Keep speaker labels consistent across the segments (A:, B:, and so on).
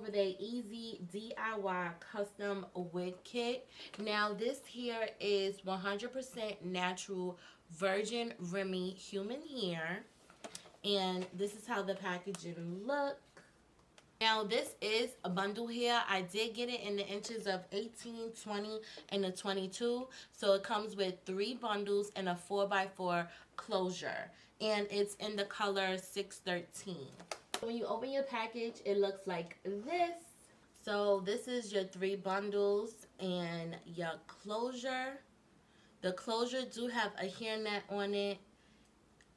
A: with a easy DIY custom wig kit. Now this here is 100% natural virgin Remy human hair, and this is how the packaging look. Now this is a bundle hair. I did get it in the inches of 18, 20, and a 22. So it comes with 3 bundles and a 4x4 closure. And it's in the color 613. When you open your package, it looks like this. So this is your 3 bundles and your closure. The closure do have a hairnet on it.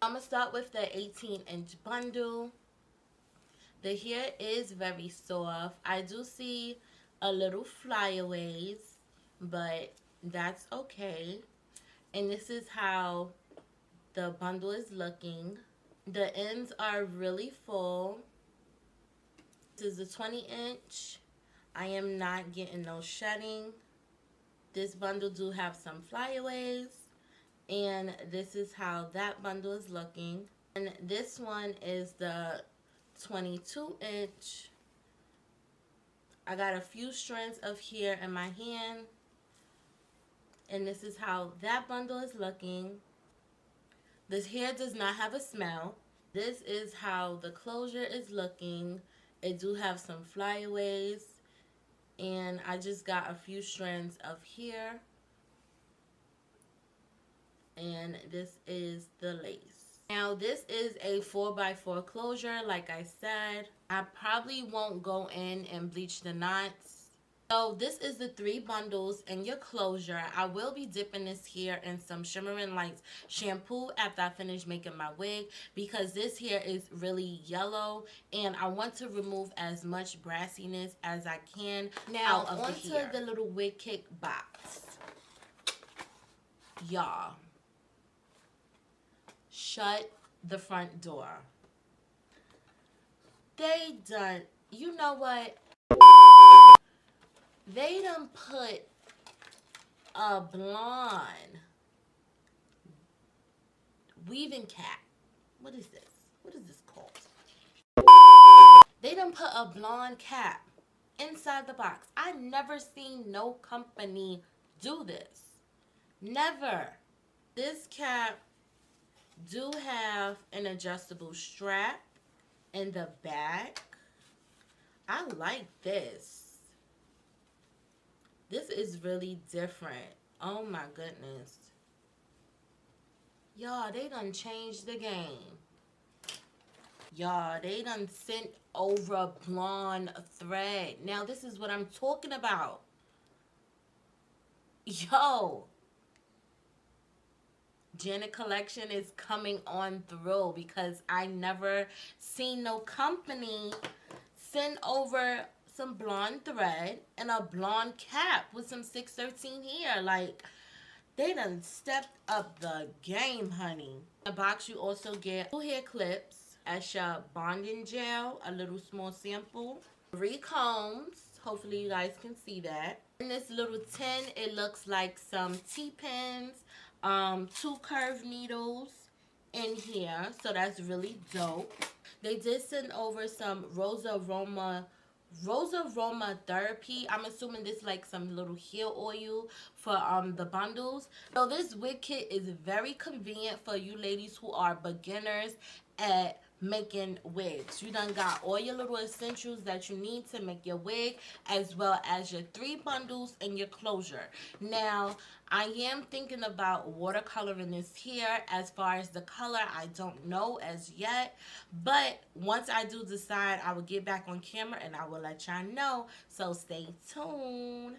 A: I'm going to start with the 18-inch bundle. The hair is very soft. I do see a little flyaways, but that's okay. And this is how the bundle is looking. The ends are really full. This is a 20-inch. I am not getting no shedding. This bundle do have some flyaways. And this is how that bundle is looking. And this one is the 22-inch. I got a few strands of hair in my hand, and this is how that bundle is looking. This hair does not have a smell. This is how the closure is looking. It do have some flyaways, and I just got a few strands of hair, and this is the lace. Now this is a 4x4 closure. Like I said, I probably won't go in and bleach the knots. So this is the 3 bundles and your closure. I will be dipping this hair in some Shimmering Lights shampoo after I finish making my wig, because this hair is really yellow and I want to remove as much brassiness as I can out of the hair. Onto the little wig kit box. Y'all, shut the front door. They done, you know what? They done put a blonde weaving cap. What is this? What is this called? They done put a blonde cap inside the box. I never seen no company do this. Never. This cap do have an adjustable strap in the back. I like this. This is really different. Oh my goodness. Y'all, they done changed the game. Y'all, they done sent over blonde thread. Now this is what I'm talking about. Yo. Janet Collection is coming on through, because I never seen no company send over some blonde thread and a blonde cap with some 613 hair. Like, they done stepped up the game, honey. In the box, you also get 2 hair clips, as your bonding gel, a little small sample, 3 combs. Hopefully you guys can see that. In this little tin, it looks like some T-pins, 2 curved needles in here, so that's really dope. They did send over some Rose Aroma Therapy. I'm assuming this like some little hair oil for the bundles. So this wig kit is very convenient for you ladies who are beginners at making wigs. You done got all your little essentials that you need to make your wig, as well as your 3 bundles and your closure. Now, I am thinking about watercoloring this hair. As far as the color, I don't know as yet, but once I do decide, I will get back on camera and I will let y'all know, so stay tuned.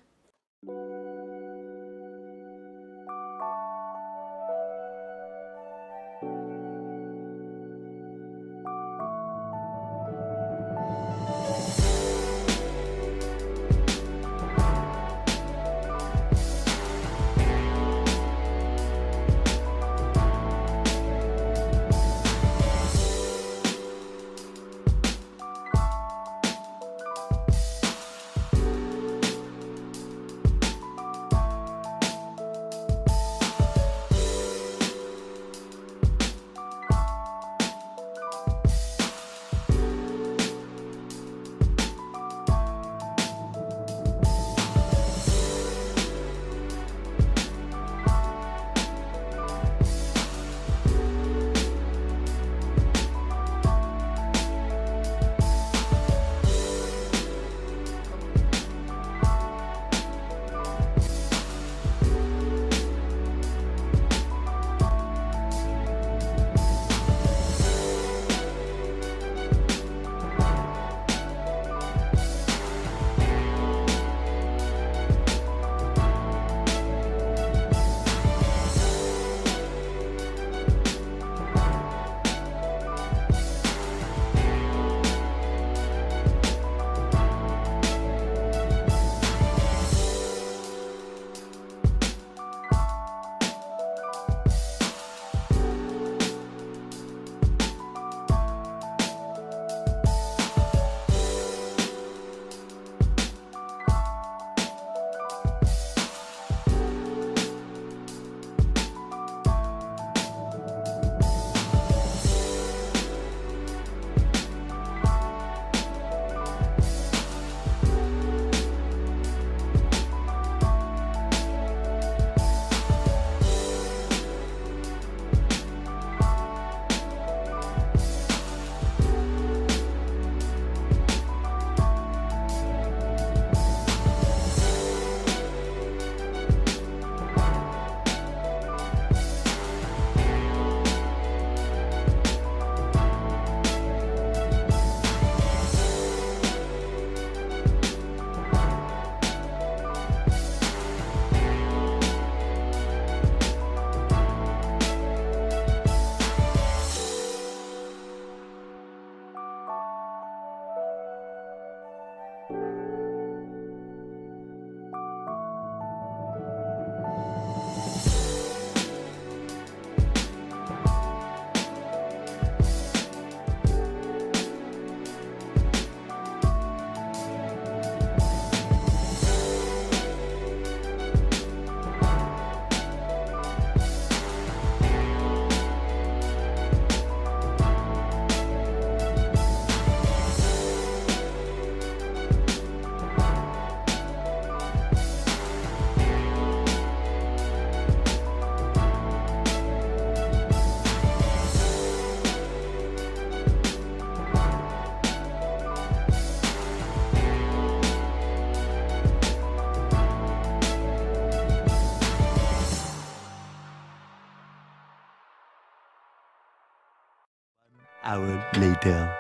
B: Hour later.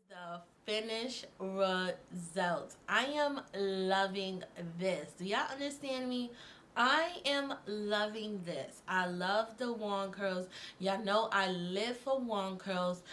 A: The finished result. I am loving this. Do y'all understand me? I am loving this. I love the wand curls. Y'all know I live for wand curls.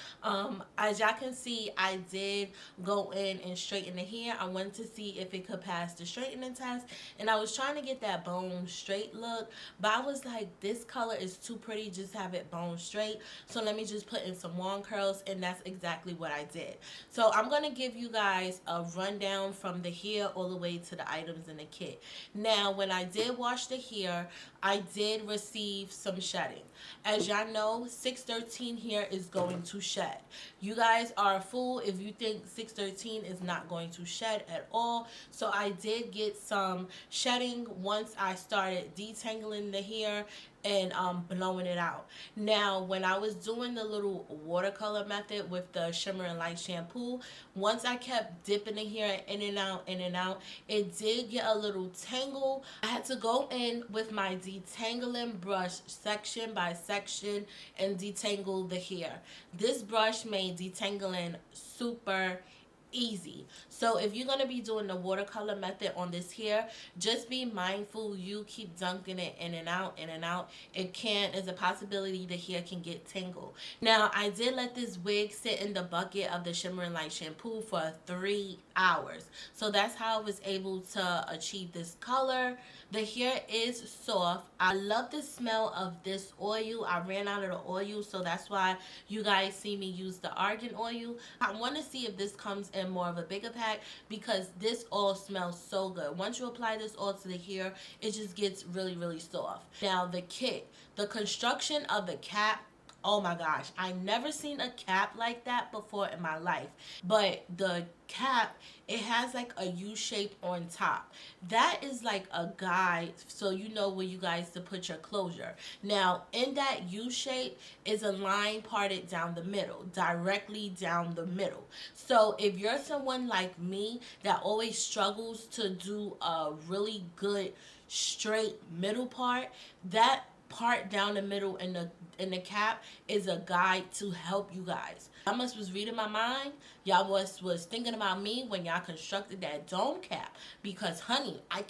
A: As y'all can see, I did go in and straighten the hair. I wanted to see if it could pass the straightening test, and I was trying to get that bone straight look, but I was like, this color is too pretty, just have it bone straight. So let me just put in some wand curls, and that's exactly what I did. So I'm gonna give you guys a rundown from the hair all the way to the items in the kit. Now, when I did wash the hair, I did receive some shedding. As y'all know, 613 hair is going to shed. You guys are a fool if you think 613 is not going to shed at all. So I did get some shedding once I started detangling the hair and blowing it out. Now, when I was doing the little watercolor method with the shimmer and light shampoo, once I kept dipping the hair in and out, it did get a little tangle. I had to go in with my detangling brush section by section and detangle the hair. This brush made detangling super easy. So if you're going to be doing the watercolor method on this hair, just be mindful you keep dunking it in and out, in and out. It can, there's a possibility the hair can get tangled. Now, I did let this wig sit in the bucket of the Shimmer and Light shampoo for 3 hours. So that's how I was able to achieve this color. The hair is soft. I love the smell of this oil. I ran out of the oil, so that's why you guys see me use the argan oil. I want to see if this comes in more of a bigger pack because this oil smells so good. Once you apply this oil to the hair, it just gets really, really soft. Now, the kit. The construction of the cap, oh my gosh, I never seen a cap like that before in my life. But the cap, it has like a U shape on top. That is like a guide so you know where you guys to put your closure. Now, in that U shape is a line parted down the middle, directly down the middle. So if you're someone like me that always struggles to do a really good straight middle part, that part down the middle in the cap is a guide to help you guys. I must was reading my mind. Y'all was thinking about me when y'all constructed that dome cap because honey, I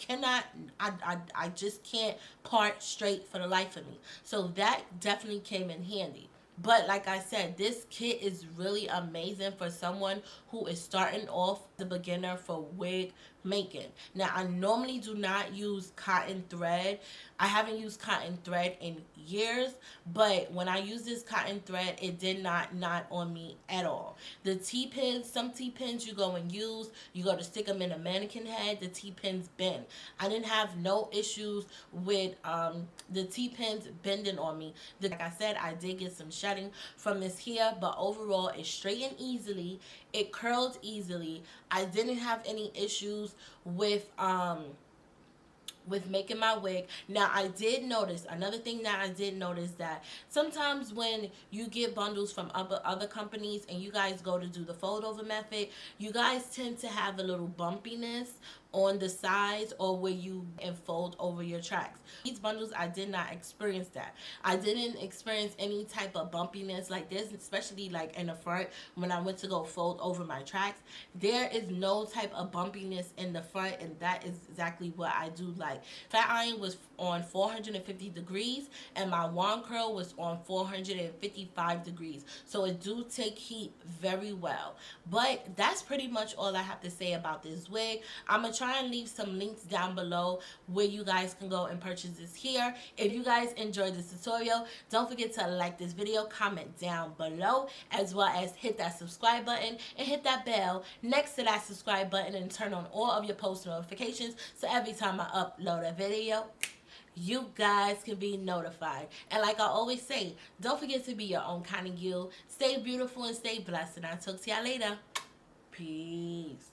A: just can't part straight for the life of me. So that definitely came in handy. But like I said, this kit is really amazing for someone who is starting off the beginner for wig making. Now, I normally do not use cotton thread. I haven't used cotton thread in years, but when I use this cotton thread, it did not knot on me at all. The T-pins, some T-pins you go and use, you go to stick them in a mannequin head, the T-pins bend. I didn't have no issues with the T-pins bending on me. Like I said, I did get some shedding from this hair, but overall it straightened easily, it curled easily. I didn't have any issues with with making my wig. Now I did notice another thing that I did notice, that sometimes when you get bundles from other companies and you guys go to do the fold over method, you guys tend to have a little bumpiness on the sides or where you and fold over your tracks. These bundles, I did not experience that. I didn't experience any type of bumpiness like this, especially like in the front when I went to go fold over my tracks. There is no type of bumpiness in the front, and that is exactly what I do like. Flat iron was on 450 degrees and my wand curl was on 455 degrees, so it do take heat very well. But that's pretty much all I have to say about this wig. I'm gonna try and leave some links down below where you guys can go and purchase this here. If you guys enjoyed this tutorial, don't forget to like this video, comment down below, as well as hit that subscribe button and hit that bell next to that subscribe button, and turn on all of your post notifications so every time I upload a video, you guys can be notified. And like I always say, don't forget to be your own kind of you. Stay beautiful and stay blessed, and I'll talk to y'all later. Peace.